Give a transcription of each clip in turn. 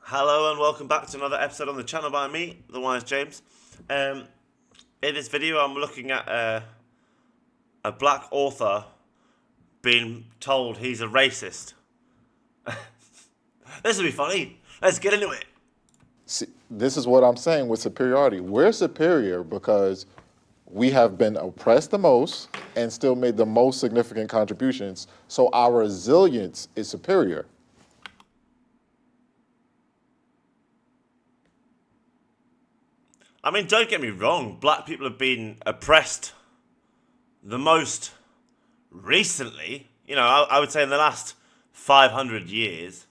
Hello and welcome back to another episode on the channel by me, The Wise James. In this video I'm looking at a black author being told he's a racist. This will be funny. Let's get into it. See, this is what I'm saying with superiority. We're superior because we have been oppressed the most and still made the most significant contributions, so our resilience is superior. I mean, don't get me wrong, black people have been oppressed the most recently. You know, I would say in the last 500 years,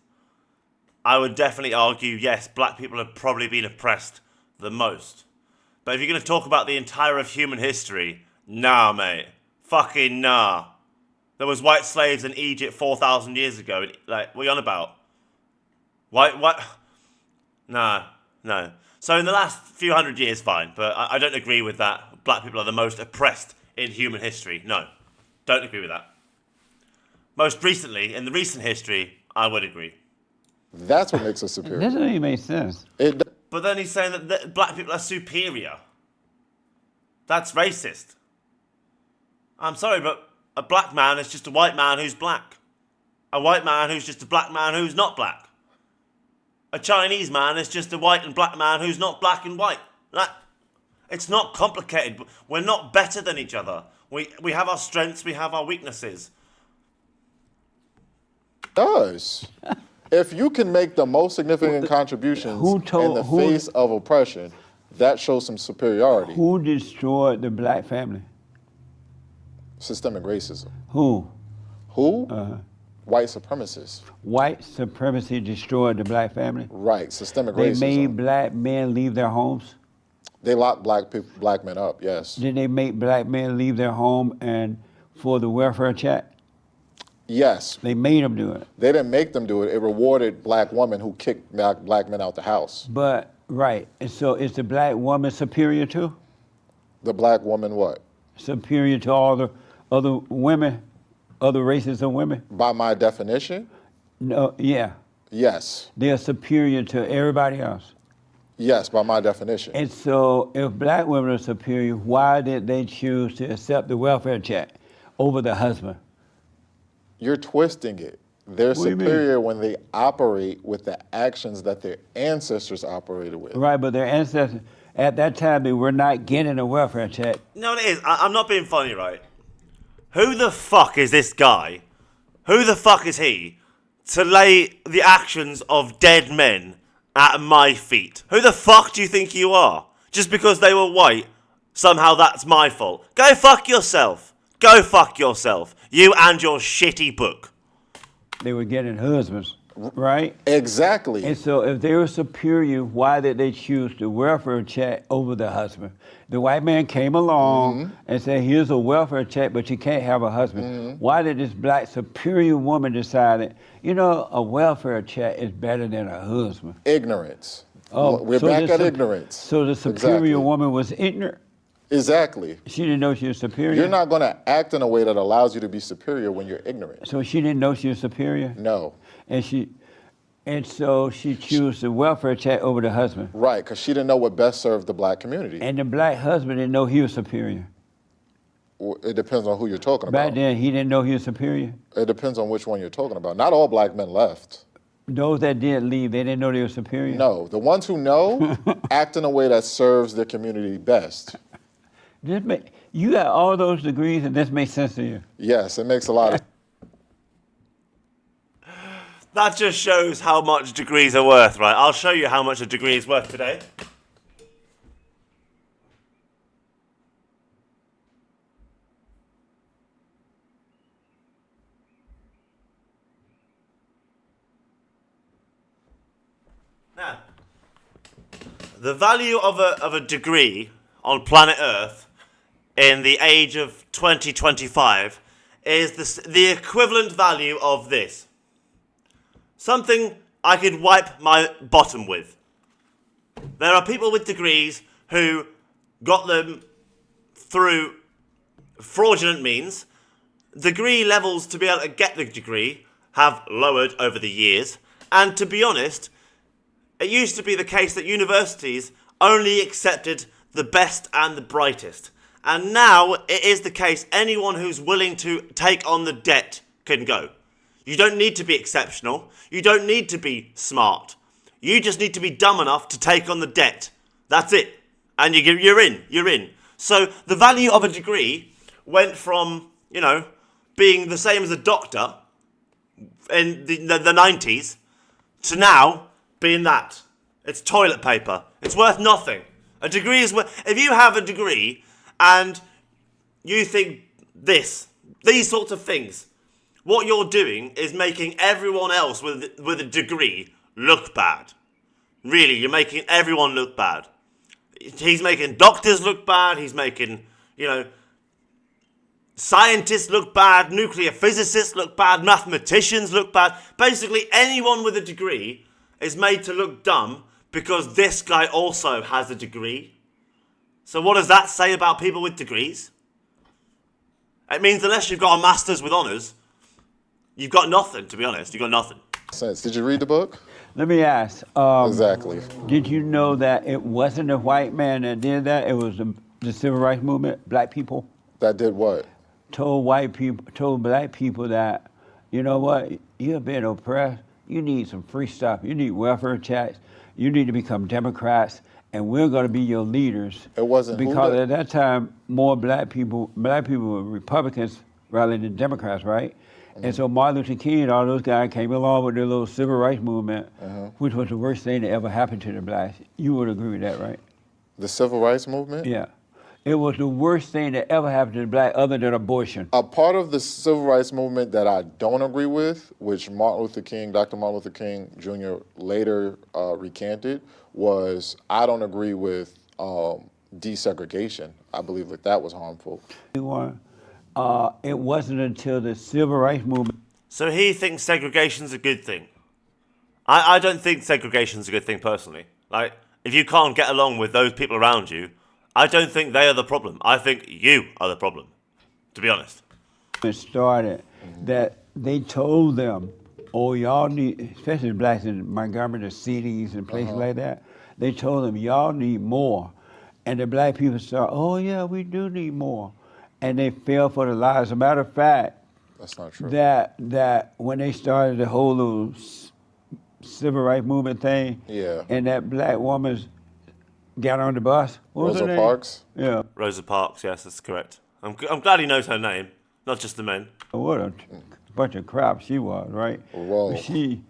I would definitely argue, yes, black people have probably been oppressed the most. But if you're going to talk about the entire of human history, nah, mate. Fucking nah. There was white slaves in Egypt 4,000 years ago. Like, what are you on about? What? Nah, no. So in the last few hundred years, fine. But I don't agree with that. Black people are the most oppressed in human history. No. Don't agree with that. Most recently, in the recent history, I would agree. That's what makes us superior. That doesn't even make sense. But then he's saying that black people are superior. That's racist. I'm sorry, but a black man is just a white man who's black. A white man who's just a black man who's not black. A Chinese man is just a white and black man who's not black and white. It's not complicated. We're not better than each other. We have our strengths, we have our weaknesses. Does. If you can make the most significant contributions in the face of oppression, that shows some superiority. Who destroyed the black family? Systemic racism. Who? White supremacists. White supremacy destroyed the black family? Right, systemic They racism. made black men leave their homes? They locked black men up, yes. Did they make black men leave their home and for the welfare check? Yes. They made them do it. They didn't make them do it. It rewarded black women who kicked black men out the house. But, right, and so is the black woman superior to? The black woman what? Superior to all the other women, other races of women? By my definition? No, yeah. Yes. They're superior to everybody else. Yes, by my definition. And so if black women are superior, why did they choose to accept the welfare check over the husband? You're twisting it. They're superior when they operate with the actions that their ancestors operated with. Right, but their ancestors, at that time, they were not getting a welfare check. No, it is. I'm not being funny, right? Who the fuck is this guy? Who the fuck is he to lay the actions of dead men at my feet? Who the fuck do you think you are? Just because they were white, somehow that's my fault. Go fuck yourself. Go fuck yourself. You and your shitty book. They were getting husbands, right? Exactly. And so if they were superior, why did they choose the welfare check over the husband? The white man came along and said, here's a welfare check, but you can't have a husband. Why did this black superior woman decide, you know, a welfare check is better than a husband? Ignorance. Oh, We're so back at ignorance. So the superior woman was ignorant? Exactly. She didn't know she was superior? You're not going to act in a way that allows you to be superior when you're ignorant. So she didn't know she was superior? No. And so she chose the welfare check over the husband? Right, because she didn't know what best served the black community. And the black husband didn't know he was superior? It depends on who you're talking about. Back then, he didn't know he was superior? It depends on which one you're talking about. Not all black men left. Those that did leave, they didn't know they were superior? No. The ones who know act in a way that serves their community best. You got all those degrees and this makes sense to you? Yes, it makes a lot of That just shows how much degrees are worth, right? I'll show you how much a degree is worth today. Now, the value of a degree on planet Earth in the age of 2025 is the equivalent value of this. Something I could wipe my bottom with. There are people with degrees who got them through fraudulent means. Degree levels to be able to get the degree have lowered over the years. And to be honest, It used to be the case that universities only accepted the best and the brightest. And now it is the case anyone who's willing to take on the debt can go. You don't need to be exceptional. You don't need to be smart. You just need to be dumb enough to take on the debt. That's it. And you're in. So the value of a degree went from, being the same as a doctor in the 90s to now being that. It's toilet paper. It's worth nothing. A degree is worth... If you have a degree and you think these sorts of things, what you're doing is making everyone else with a degree look bad. Really, you're making everyone look bad. He's making doctors look bad. He's making, scientists look bad. Nuclear physicists look bad. Mathematicians look bad. Basically, anyone with a degree is made to look dumb because this guy also has a degree. So what does that say about people with degrees? It means unless you've got a master's with honours, you've got nothing, to be honest. You've got nothing. Sense. Did you read the book? Let me ask. Exactly. Did you know that it wasn't a white man that did that? It was the civil rights movement, black people? That did what? Told black people that, you know what, you're being oppressed. You need some free stuff. You need welfare checks. You need to become Democrats, and we're going to be your leaders. It wasn't because at that time more black people were Republicans rather than Democrats, right? And so Martin Luther King and all those guys came along with their little civil rights movement, which was the worst thing that ever happened to the blacks. You would agree with that, right? The civil rights movement? Yeah. It was the worst thing that ever happened to the black other than abortion. A part of the civil rights movement that I don't agree with, which Dr. Martin Luther King Jr. later recanted, was I don't agree with desegregation. I believe that was harmful. It wasn't until the civil rights movement. So he thinks segregation's a good thing. I don't think segregation's a good thing personally. Like, if you can't get along with those people around you, I don't think they are the problem. I think you are the problem, to be honest. It started that they told them, oh, y'all need, especially blacks in Montgomery, the cities and places like that, they told them, y'all need more. And the black people started, oh yeah, we do need more. And they fell for the lie. As a matter of fact, that's not true. That when they started the whole little civil rights movement thing, and that black woman got on the bus. What was her name? Rosa Parks? Yeah. Rosa Parks, yes, that's correct. I'm glad he knows her name, not just the men. What a bunch of crap she was, right? Whoa. She.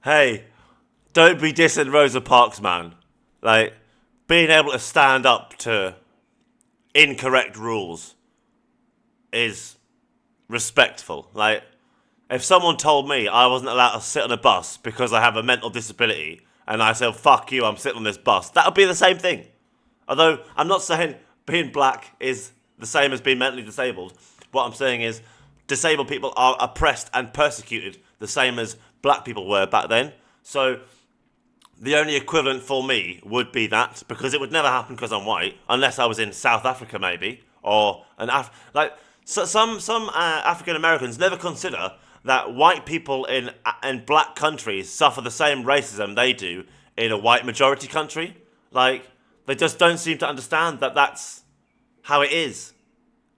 Hey, don't be dissing Rosa Parks, man. Like, being able to stand up to incorrect rules is respectful. Like, if someone told me I wasn't allowed to sit on a bus because I have a mental disability, and I said, fuck you, I'm sitting on this bus, that would be the same thing. Although, I'm not saying being black is the same as being mentally disabled. What I'm saying is, disabled people are oppressed and persecuted the same as black people were back then. So, the only equivalent for me would be that, because it would never happen because I'm white, unless I was in South Africa maybe, or some African Americans never consider that white people in black countries suffer the same racism they do in a white majority country. Like, they just don't seem to understand that that's how it is.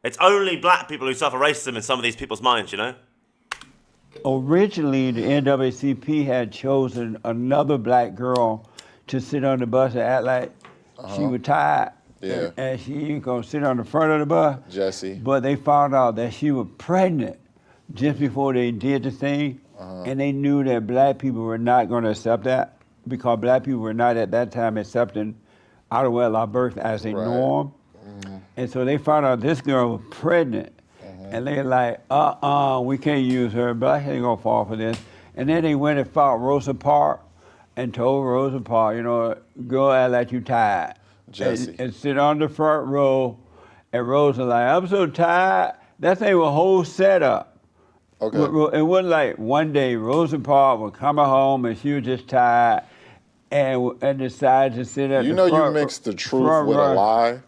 It's only black people who suffer racism in some of these people's minds, you know? Originally, the NAACP had chosen another black girl to sit on the bus and act like she was tired. Yeah. And she ain't gonna sit on the front of the bus. Jessie. But they found out that she was pregnant just before they did the thing. And they knew that black people were not gonna accept that, because black people were not at that time accepting out of wedlock birth as a norm. And so they found out this girl was pregnant. And they're like, we can't use her. Blacks ain't gonna fall for this. And then they went and fought Rosa Parks and told Rosa Parks, go act like you tired. Jessie. And sit on the front row. And Rosa like, I'm so tired. That thing was a whole setup. Okay. It wasn't like one day Rosa Parks was coming home and she was just tired and decided to sit at the front. You mixed the truth with a lie.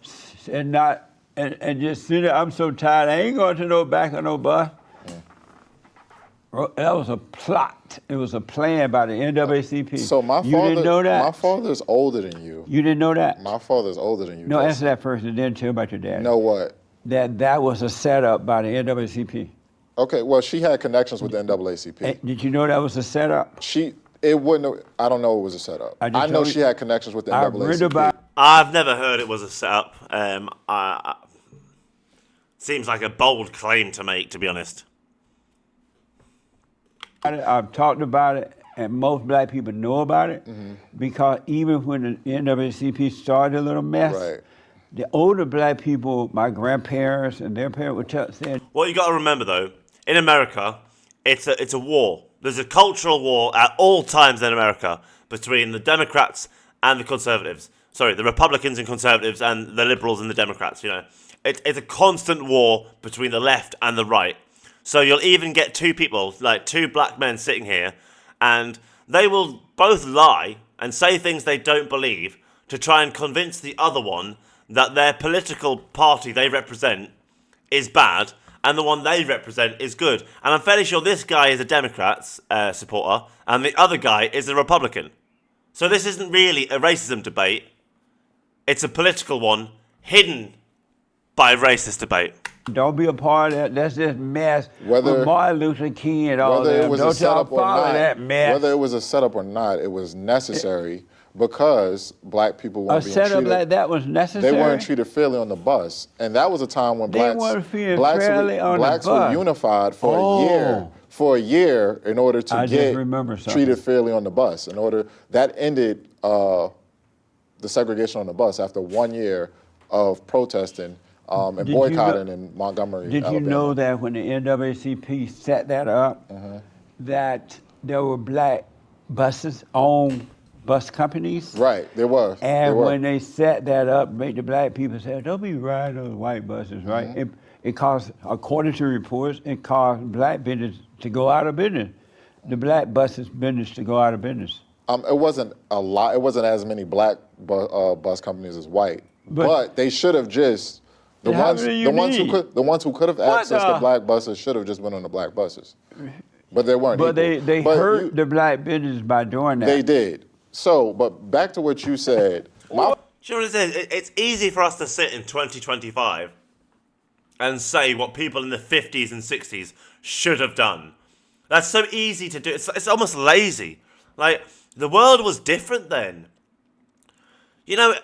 And just sit there, I'm so tired, I ain't going to no back of no bus. That was a plot. It was a plan by the NAACP. So my you father, didn't know that? my father's older than you. You didn't know that? My father's older than you. No, Justin. answer that first and then tell about your dad. Know what? That was a setup by the NAACP. Okay, well, she had connections with the NAACP. Did you know that was a setup? It wouldn't have, I don't know it was a setup. I I know told she you- had connections with the I've NAACP. read about I've never heard it was a setup. Seems like a bold claim to make, to be honest. it. I've talked about it, and most black people know about it because even when the NAACP started a little mess, Right. the older black people, my grandparents and their parents would say, What you got to remember, though, in America, it's a war. There's a cultural war at all times in America between the Democrats and the Conservatives. Sorry, the Republicans and Conservatives and the Liberals and the Democrats, you know. It's a constant war between the left and the right. So you'll even get two people, like two black men sitting here, and they will both lie and say things they don't believe to try and convince the other one that their political party they represent is bad and the one they represent is good. And I'm fairly sure this guy is a Democrat's supporter and the other guy is a Republican. So this isn't really a racism debate. It's a political one hidden by a racist debate. don't be a part of that. That's just mess. Whether- With Martin Luther King and all Whether that. it was a Don't y'all setup or follow not, that mess. whether it was a setup or not, it was necessary because black people A weren't being setup treated. like that was necessary. They weren't treated fairly on the bus, and that was a time when They weren't treated fairly on the blacks were bus. unified for Oh. a year. For a year, in order to I just get remember something. treated fairly on the bus, that ended the segregation on the bus after 1 year of protesting and Did you boycotting know- in Montgomery, Did you Alabama. know that when the NAACP set that up, that there were black buses, owned bus companies? Right, there was. And there were. when they set that up, make the black people say, don't be riding those white buses, right? It caused, according to reports, it caused black business to go out of business. The black buses business to go out of business. It wasn't a lot. It wasn't as many black bus companies as white, But- but they should have just the How ones many the you ones who need? could have What accessed the- the black buses should have just been on the black buses, but they weren't. But equal. they But hurt you- the black business by doing that. They did. So, but back to what you said. Do you know what it is? It's easy for us to sit in 2025 and say what people in the 50s and 60s should have done. That's so easy to do. It's almost lazy. Like, the world was different then. You know,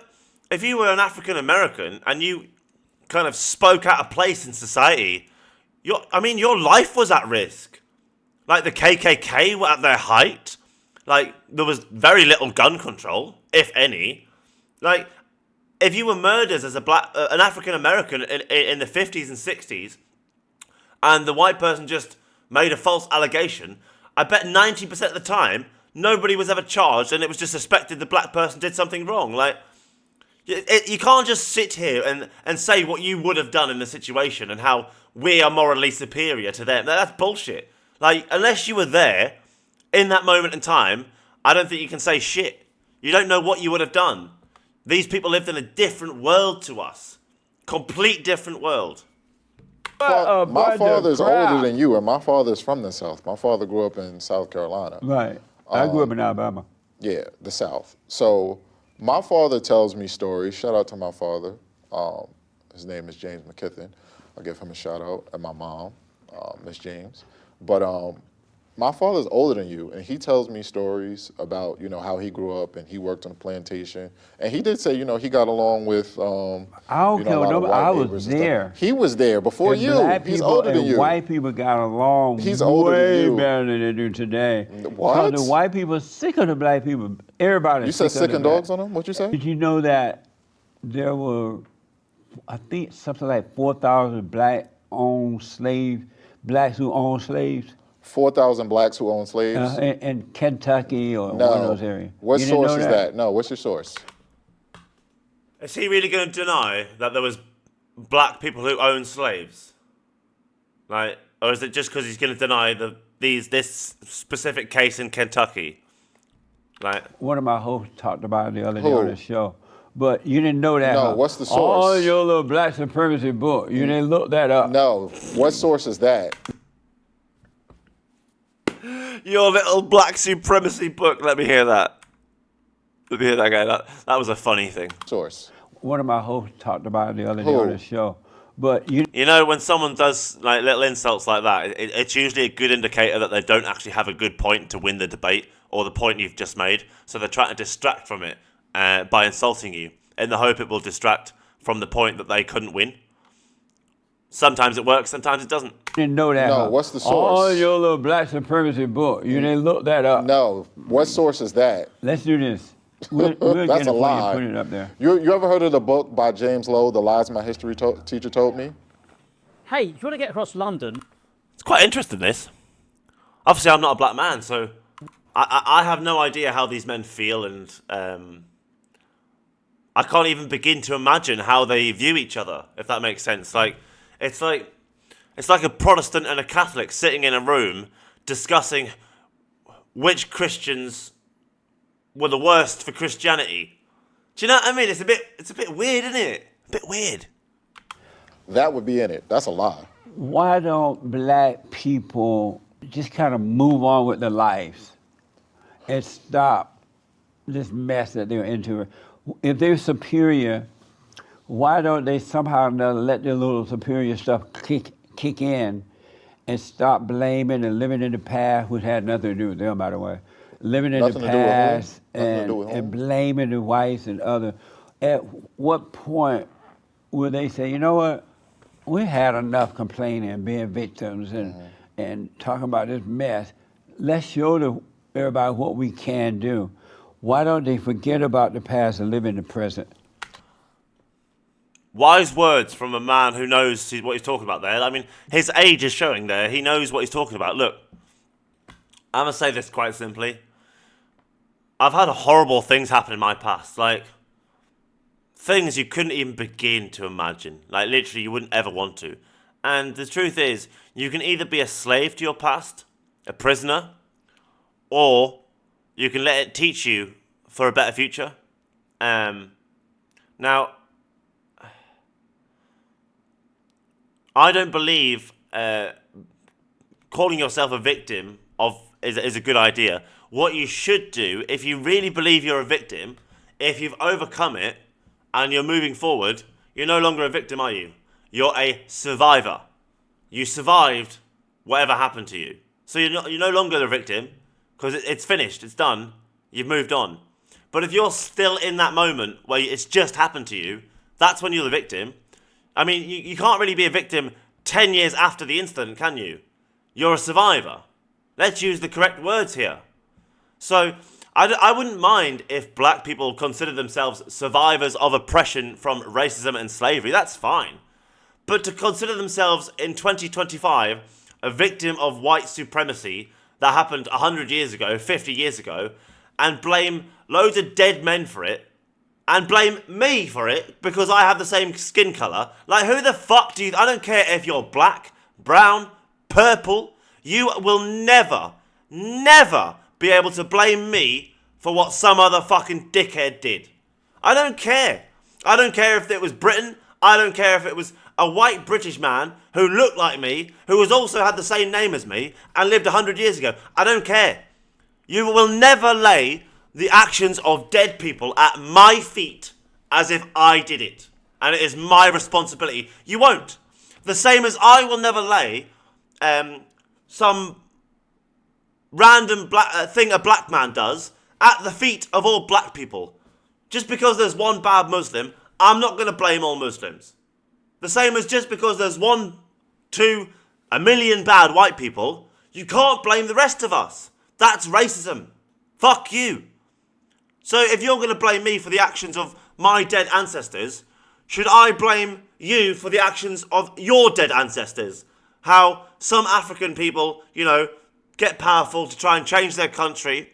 if you were an African American and you kind of spoke out of place in society, your life was at risk. Like, the KKK were at their height. Like, there was very little gun control, if any. Like, if you were murdered as an African American in the 50s and 60s, and the white person just made a false allegation, I bet 90% of the time nobody was ever charged, and it was just suspected the black person did something wrong. Like, you can't just sit here and say what you would have done in the situation and how we are morally superior to them. That's bullshit. Like, unless you were there in that moment in time, I don't think you can say shit. You don't know what you would have done. These people lived in a different world to us. Complete different world. my father's crap. older than you, and my father's from the South. My father grew up in South Carolina. Right. I grew up in Alabama. Yeah, the South. So my father tells me stories. Shout out to my father. His name is James McKithen. I'll give him a shout out. And my mom, Miss James. But my father's older than you, and he tells me stories about, how he grew up and he worked on a plantation. And he did say, he got along with, I don't a care lot of nobody. white I was neighbors and stuff. there. He was there before And you. black He's people older than and you. white people got along He's older than way you. better than they do today. What? Because the white people sick of the black people. Everybody. You said sick and dogs on him? What'd you say? Did you know that there were, I think, something like 4,000 blacks who owned slaves 4,000 blacks who own slaves? in Kentucky or No. one of those areas? What You didn't source know is that? No, what's your source? Is he really going to deny that there was black people who owned slaves? Like, or is it just because he's going to deny this specific case in Kentucky? Like, One of my hosts talked about it the other day Who? on the show. But you didn't know that. No, huh? what's the source? All your little black supremacy book. You didn't look that up. No. What source is that? Your little black supremacy book. Let me hear that. Let me hear that guy. That was a funny thing. Source. One of my hosts talked about it the other day on the show. But you You know, when someone does like little insults like that, it's usually a good indicator that they don't actually have a good point to win the debate or the point you've just made. So they're trying to distract from it by insulting you in the hope it will distract from the point that they couldn't win. Sometimes it works, sometimes it doesn't. didn't know that. No, what's the source? Oh, your little black supremacy book. You didn't look that up. No, what source is that? Let's do this. We'll get That's it a for lie. you. Put it up there. You ever heard of the book by James Lowe, The Lies My History Teacher Told Me? Hey, do you want to get across London? It's quite interesting, this. Obviously, I'm not a black man, so I have no idea how these men feel, and I can't even begin to imagine how they view each other, if that makes sense. It's like a Protestant and a Catholic sitting in a room discussing which Christians were the worst for Christianity. Do you know what I mean? It's a bit weird, isn't it? A bit weird. That would be in it. That's a lie. Why don't black people just kind of move on with their lives and stop this mess that they're into? If they're superior, why don't they somehow or another let their little superior stuff kick in and stop blaming and living in the past, which had nothing to do with them, by the way. Living in Nothing the to do with whom? past Nothing to do with and whom? blaming the whites and others. At what point will they say, you know what, we had enough complaining and being victims and talking about this mess. Let's show everybody what we can do. Why don't they forget about the past and live in the present? Wise words from a man who knows what he's talking about there. I mean, his age is showing there. He knows what he's talking about. Look, I'm going to say this quite simply. I've had horrible things happen in my past. Like, things you couldn't even begin to imagine. Like, literally, you wouldn't ever want to. And the truth is, you can either be a slave to your past, a prisoner, or you can let it teach you for a better future. Now, I don't believe calling yourself a victim is a good idea. What you should do, if you really believe you're a victim, if you've overcome it and you're moving forward, you're no longer a victim, are you? You're a survivor. You survived whatever happened to you. So you're no longer the victim because it's finished, it's done, you've moved on. But if you're still in that moment where it's just happened to you, that's when you're the victim. I mean, you can't really be a victim 10 years after the incident, can you? You're a survivor. Let's use the correct words here. So, I wouldn't mind if black people consider themselves survivors of oppression from racism and slavery. That's fine. But to consider themselves in 2025 a victim of white supremacy that happened 100 years ago, 50 years ago, and blame loads of dead men for it, and blame me for it because I have the same skin colour. Like, who the fuck do you... I don't care if you're black, brown, purple. You will never be able to blame me for what some other fucking dickhead did. I don't care. I don't care if it was Britain. I don't care if it was a white British man who looked like me, who was also had the same name as me, and lived 100 years ago. I don't care. You will never lay the actions of dead people at my feet as if I did it. And it is my responsibility. You won't. The same as I will never lay some random thing a black man does at the feet of all black people. Just because there's one bad Muslim, I'm not going to blame all Muslims. The same as just because there's 1, 2, a million bad white people, you can't blame the rest of us. That's racism. Fuck you. So if you're going to blame me for the actions of my dead ancestors, should I blame you for the actions of your dead ancestors? How some African people, get powerful to try and change their country,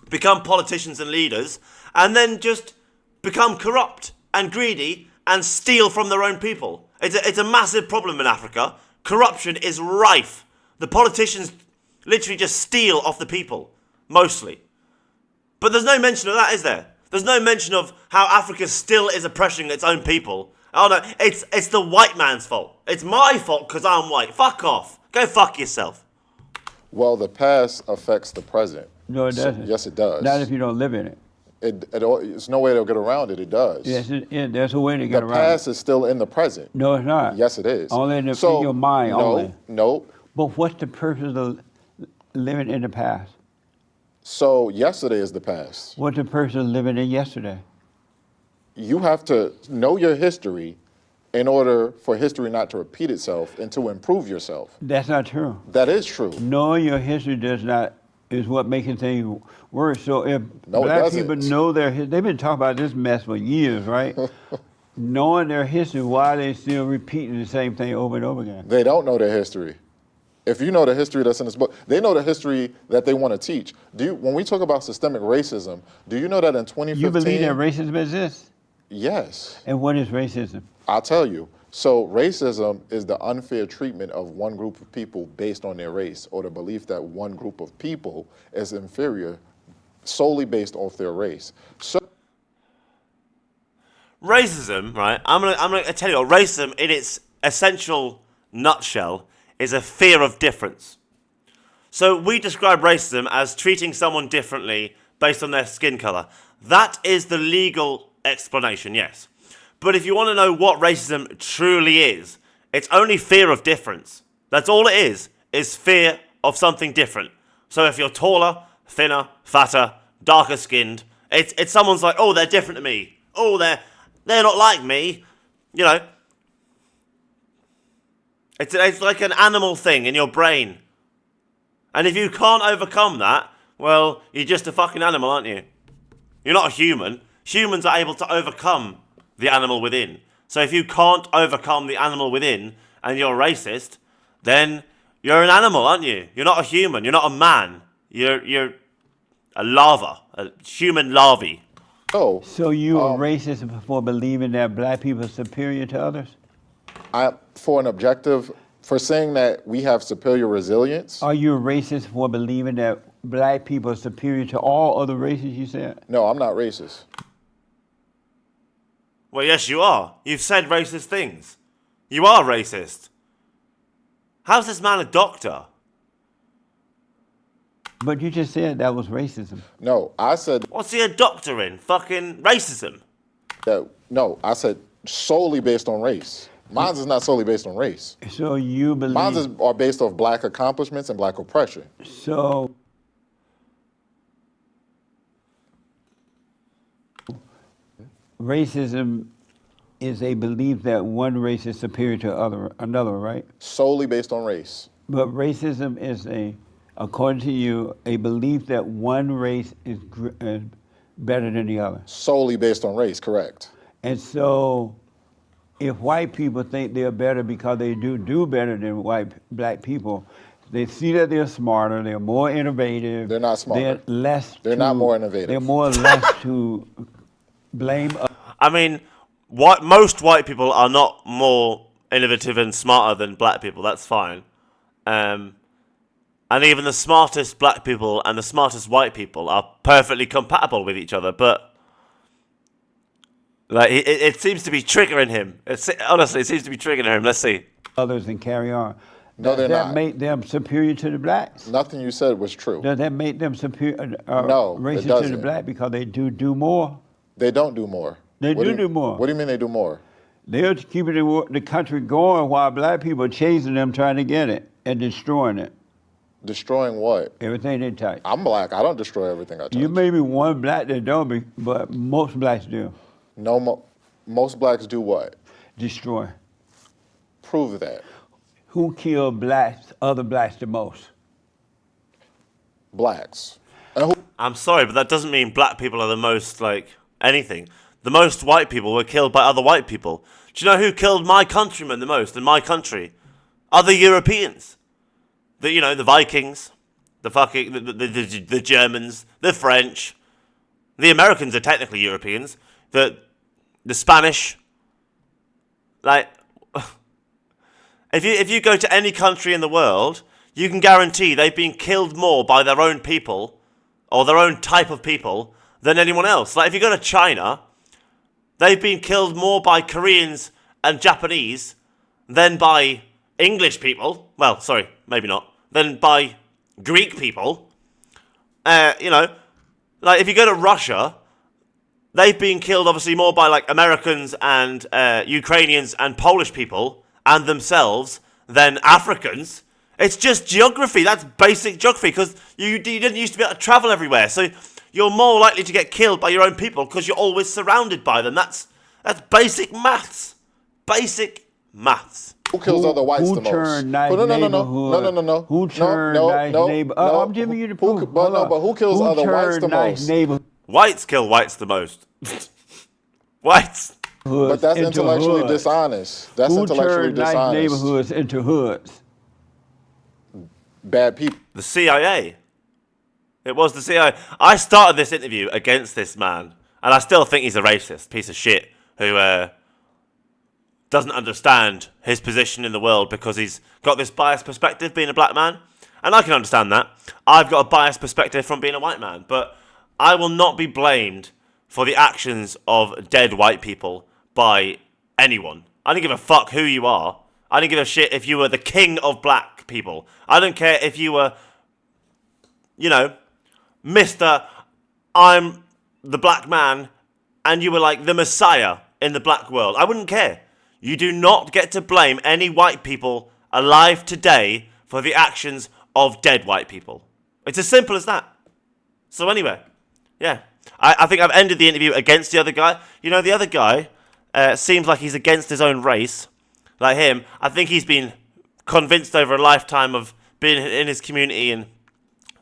become politicians and leaders, and then just become corrupt and greedy and steal from their own people. It's a massive problem in Africa. Corruption is rife. The politicians literally just steal off the people, mostly. But there's no mention of that, is there? There's no mention of how Africa still is oppressing its own people. Oh no, it's the white man's fault. It's my fault because I'm white. Fuck off. Go fuck yourself. Well, the past affects the present. No, it doesn't. Yes, it does. Not if you don't live in it. It's no way to get around it. It does. Yes, there's a way to get The around past it. is still in the present. No, it's not. Yes, it is. Only in your mind, no, only. No. But what's the purpose of living in the past? So yesterday is the past. What's the purpose of living in yesterday? You have to know your history in order for history not to repeat itself and to improve yourself. That's not true. That is true. Knowing your history is what makes things worse. So if No, it black doesn't. people know their history, they've been talking about this mess for years, right? Knowing their history, why are they still repeating the same thing over and over again? They don't know their history. If you know the history that's in this book, they know the history that they want to teach. When we talk about systemic racism, do you know that in 2015? You believe that racism exists? Yes. And what is racism? I'll tell you. So racism is the unfair treatment of one group of people based on their race, or the belief that one group of people is inferior solely based off their race. So Racism, right? I'm gonna tell you, racism in its essential nutshell is a fear of difference. So we describe racism as treating someone differently based on their skin color. That is the legal explanation, yes. But if you want to know what racism truly is, it's only fear of difference. That's all it is fear of something different. So if you're taller, thinner, fatter, darker skinned, it's someone's like, oh, they're different to me. Oh, they're not like me. You know, it's like an animal thing in your brain. And if you can't overcome that, well, you're just a fucking animal, aren't you? You're not a human. Humans are able to overcome the animal within. So if you can't overcome the animal within and you're racist, then you're an animal, aren't you? You're not a human. You're not a man. You're a larva, a human larvae. So you are racist for believing that black people are superior to others? For saying that we have superior resilience. Are you a racist for believing that black people are superior to all other races, you said? No, I'm not racist. Well, yes, you are. You've said racist things. You are racist. How's this man a doctor? But you just said that was racism. No, I said What's he a doctor in? Fucking racism. that. No, I said solely based on race. Mine is not solely based on race. So you believe... Mine are based off black accomplishments and black oppression. So... racism is a belief that one race is superior to another, right? Solely based on race. But racism is according to you, a belief that one race is better than the other. Solely based on race, correct. And so, if white people think they're better because they do better than black people, they see that they're smarter, they're more innovative. They're not smarter. They're not more innovative. They're more or less to blame. I mean, most white people are not more innovative and smarter than black people. That's fine. And even the smartest black people and the smartest white people are perfectly compatible with each other. But like, it seems to be triggering him. Honestly, it seems to be triggering him. Let's see. Others and carry on. No, they're Does that not. make them superior to the blacks? Nothing you said was true. Does that make them superior, No, it racist to the doesn't. black because they do more? They don't do more. They What do more. What do you mean they do more? They're keeping the country going while black people are chasing them, trying to get it and destroying it. Destroying what? Everything they touch. I'm black. I don't destroy everything I touch. You may be one black that don't, but most blacks do. No, most blacks do what? Destroy. Prove that. Who killed other blacks the most? Blacks. And I'm sorry, but that doesn't mean black people are the most, like, anything. The most white people were killed by other white people. Do you know who killed my countrymen the most in my country? Other Europeans. The Vikings, the Germans, the French. The Americans are technically Europeans. The Spanish. Like, if you go to any country in the world, you can guarantee they've been killed more by their own people, or their own type of people, than anyone else. Like, if you go to China, they've been killed more by Koreans and Japanese than by English people. Well, sorry, maybe not. Than by Greek people. You know, like if you go to Russia, they've been killed obviously more by like Americans and Ukrainians and Polish people and themselves than Africans. It's just geography. That's basic geography because you didn't used to be able to travel everywhere. So you're more likely to get killed by your own people because you're always surrounded by them. That's basic maths. Basic maths. Who kills other whites who the most? turned nice no. neighborhood? Who turned nice neighborhood? I'm giving you the proof. But who kills other whites the most? Whites kill whites the most. Whites. But that's intellectually dishonest. That's intellectually dishonest. Nice neighborhoods into hoods? Bad people. The CIA. It was the CIA. I started this interview against this man, and I still think he's a racist piece of shit who doesn't understand his position in the world because he's got this biased perspective being a black man. And I can understand that. I've got a biased perspective from being a white man, but I will not be blamed for the actions of dead white people by anyone. I don't give a fuck who you are. I don't give a shit if you were the king of black people. I don't care if you were, you know, Mr. I'm the black man and you were like the messiah in the black world. I wouldn't care. You do not get to blame any white people alive today for the actions of dead white people. It's as simple as that. So anyway, yeah. I think I've ended the interview against the other guy. You know, the other guy seems like he's against his own race. Like him, I think he's been convinced over a lifetime of being in his community and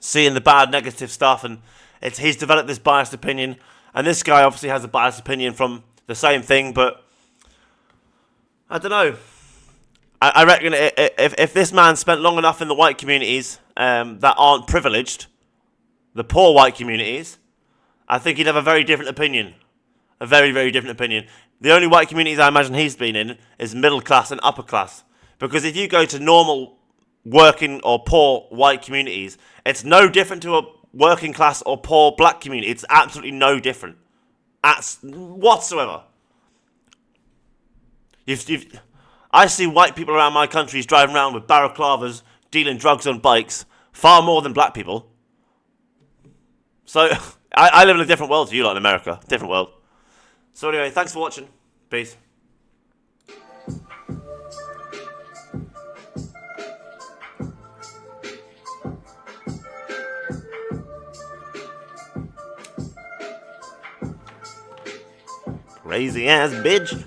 seeing the bad, negative stuff, and he's developed this biased opinion. And this guy obviously has a biased opinion from the same thing, but I don't know. I reckon if this man spent long enough in the white communities that aren't privileged, the poor white communities, I think he'd have a very different opinion. A very, very different opinion. The only white communities I imagine he's been in is middle class and upper class. Because if you go to normal working or poor white communities, it's no different to a working class or poor black community. It's absolutely no different. Whatsoever. I see white people around my countries driving around with balaclavas, dealing drugs on bikes, far more than black people. So, I live in a different world to you lot in America. Different world. So anyway, thanks for watching. Peace. Crazy ass bitch.